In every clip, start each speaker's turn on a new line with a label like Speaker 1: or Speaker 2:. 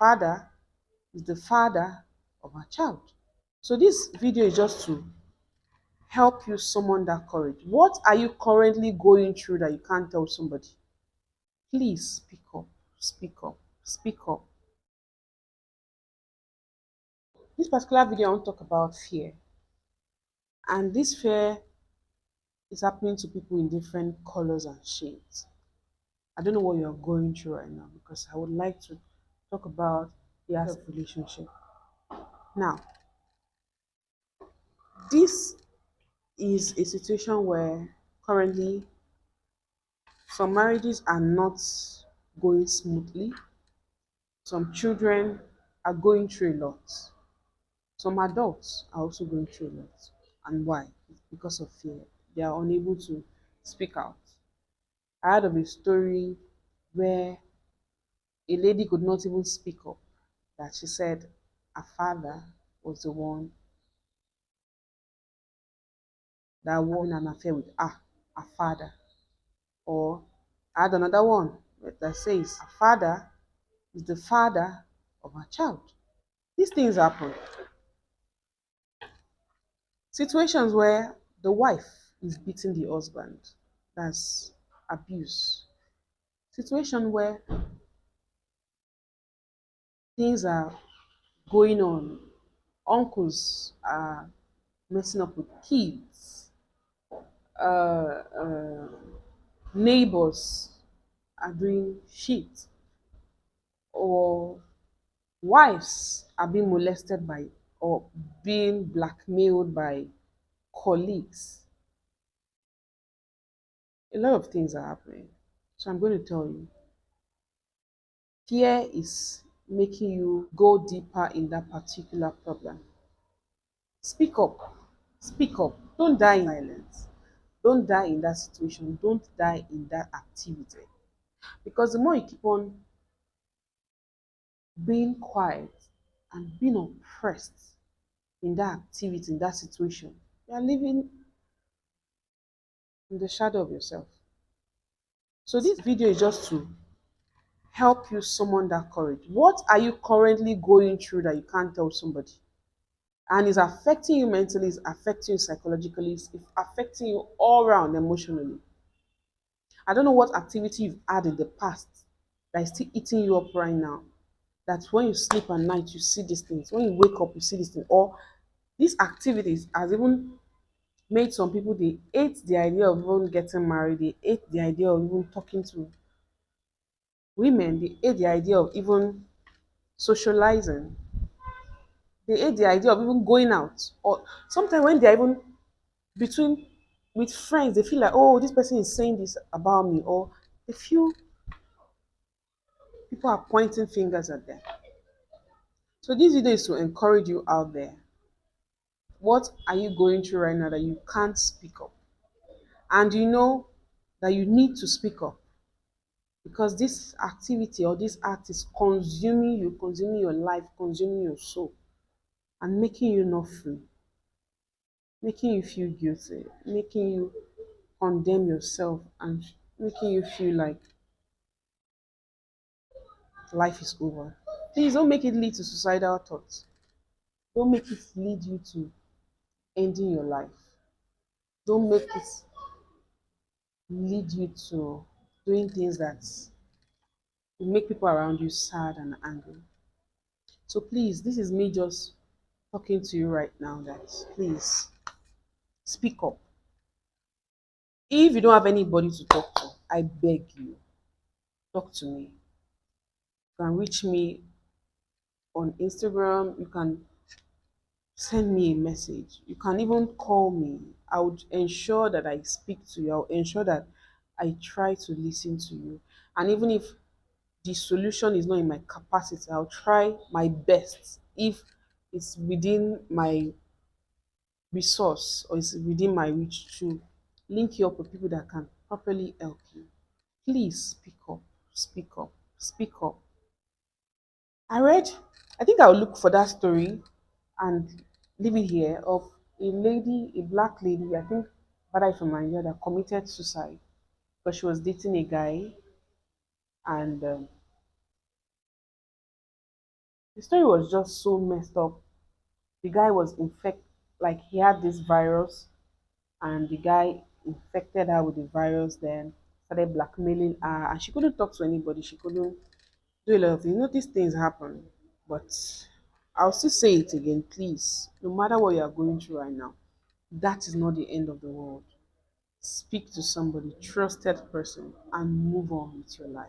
Speaker 1: father is the father of our child. So this video is just to help you summon that courage. What are you currently going through that you can't tell somebody? Please speak up, speak up, speak up. This particular video, I want to talk about fear. And this fear is happening to people in different colors and shades. I don't know what you're going through right now because I would like to talk about the aspect of relationship. Now, this is a situation where currently some marriages are not going smoothly. Some children are going through a lot. Some adults are also going through a lot. And why? It's because of fear. They are unable to speak out. I heard of a story where a lady could not even speak up, that she said her father was the one that won an affair with her father. Or I had another one that says her father is the father of her child. These things happen. Situations where the wife is beating the husband, that's abuse. Situation where things are going on, uncles are messing up with kids, uh, uh, neighbors are doing shit, or wives are being molested by or being blackmailed by colleagues. A lot of things are happening. So I'm going to tell you, fear is making you go deeper in that particular problem. Speak up. Speak up. Don't die in silence. Don't die in that situation. Don't die in that activity. Because the more you keep on being quiet and being oppressed in that activity, in that situation, you are living in the shadow of yourself. So this video is just to help you summon that courage. What are you currently going through that you can't tell somebody? And it's affecting you mentally, it's affecting you psychologically, it's affecting you all around emotionally. I don't know what activity you've had in the past that is still eating you up right now. That when you sleep at night, you see these things. When you wake up, you see these things. Or these activities has even made some people, they hate the idea of even getting married. They hate the idea of even talking to women. They hate the idea of even socializing. They hate the idea of even going out. Or sometimes when they're even between with friends, they feel like, oh, this person is saying this about me, or they feel people are pointing fingers at them. So this video is to encourage you out there. What are you going through right now that you can't speak up? And you know that you need to speak up because this activity or this act is consuming you, consuming your life, consuming your soul, and making you not free, making you feel guilty, making you condemn yourself, and making you feel like life is over. Please don't make it lead to suicidal thoughts. Don't make it lead you to ending your life. Don't make it lead you to doing things that will make people around you sad and angry. So please, this is me just talking to you right now that please speak up. If you don't have anybody to talk to, I beg you, talk to me. You can reach me on Instagram. You can send me a message. You can even call me. I would ensure that I speak to you. I'll ensure that I try to listen to you. And even if the solution is not in my capacity, I'll try my best if it's within my resource or it's within my reach to link you up with people that can properly help you. Please speak up, speak up, speak up. I think I'll look for that story and leave it here of a lady, a black lady, I think father from Nigeria, that committed suicide because she was dating a guy and The story was just so messed up. The guy was infected, like he had this virus, and the guy infected her with the virus, then started blackmailing her, and she couldn't talk to anybody. She couldn't do a lot of things. These things happen, but I'll still say it again, please. No matter what you are going through right now, that is not the end of the world. Speak to somebody, trusted person, and move on with your life.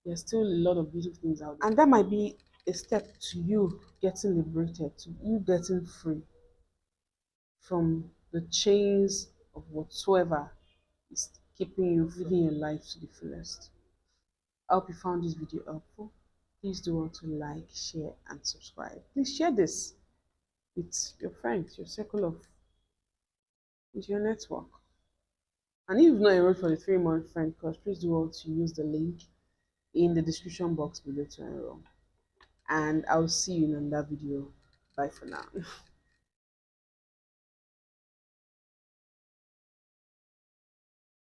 Speaker 1: There's still a lot of beautiful things out there. And that might be a step to you getting liberated, to you getting free from the chains of whatsoever is keeping you living your life to the fullest. I hope you found this video helpful. Please do want to like, share, and subscribe. Please share this with your friends, your circle of, with your network. And if you've not enrolled for the 3-month friend course, please do want to use the link in the description box below to enroll. And I'll see you in another video. Bye for now.